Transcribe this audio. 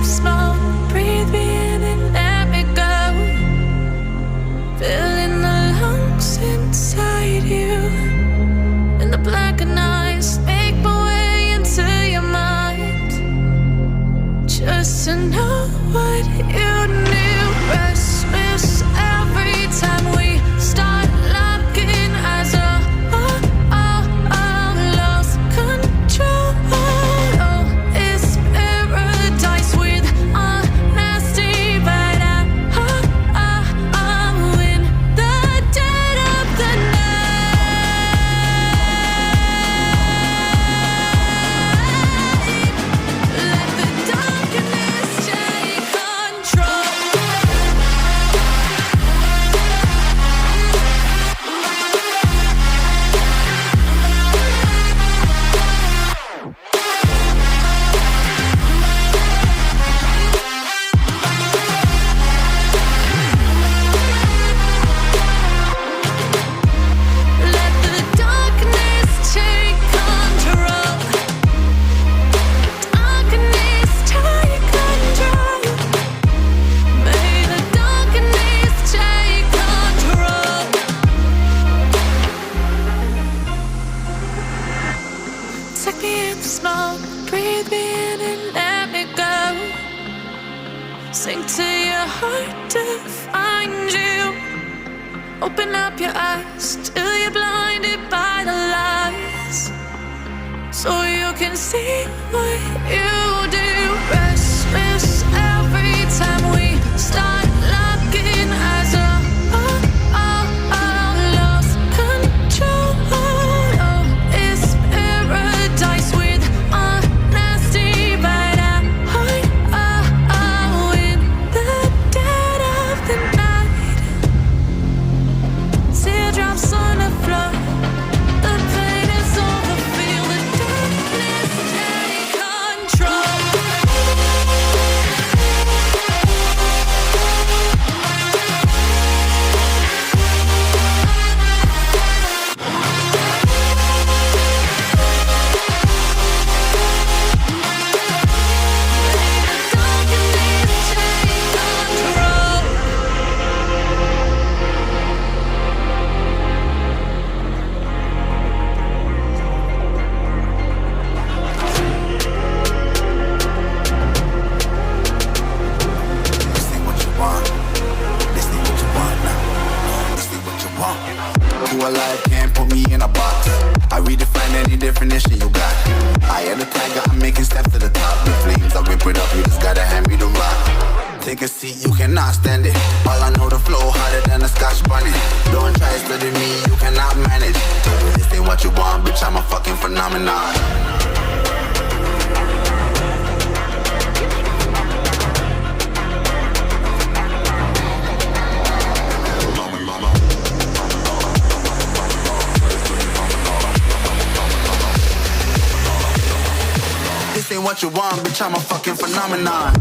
smoke, breathe me in and let me go. Filling the lungs inside you, and the blackened eyes make my way into your mind. Just to know what you knew. Restless every time we start locking eyes. Lost control. Oh, it's paradise with honesty, but I'm in the dead of the night. Let the darkness take control. Let the darkness take control. Darkness take control. May the darkness take control. Take me in the smoke, breathe me in and let me go. Sink to your heart to find you. Open up your eyes till you're blinded by the lies, so you can see what you do. Restless every time we start locking eyes. Lost control. Oh, it's paradise with honesty, but I'm in the dead of the night. Teardrops on the floor. The pain is over. Feel the darkness take control. This ain't what you want. This ain't what you want now. This ain't what you want. You alive, can't put me in a box. I redefine any definition you got. I am the tiger, I'm making steps to the top. The flames, I whip it up, you just gotta hand me the rock. Take a seat, you cannot stand it. All I know, the flow harder than a Scotch bunny. Don't try studying me, you cannot manage. This ain't what you want, bitch, I'm a fucking phenomenon. This ain't what you want, bitch, I'm a fucking phenomenon.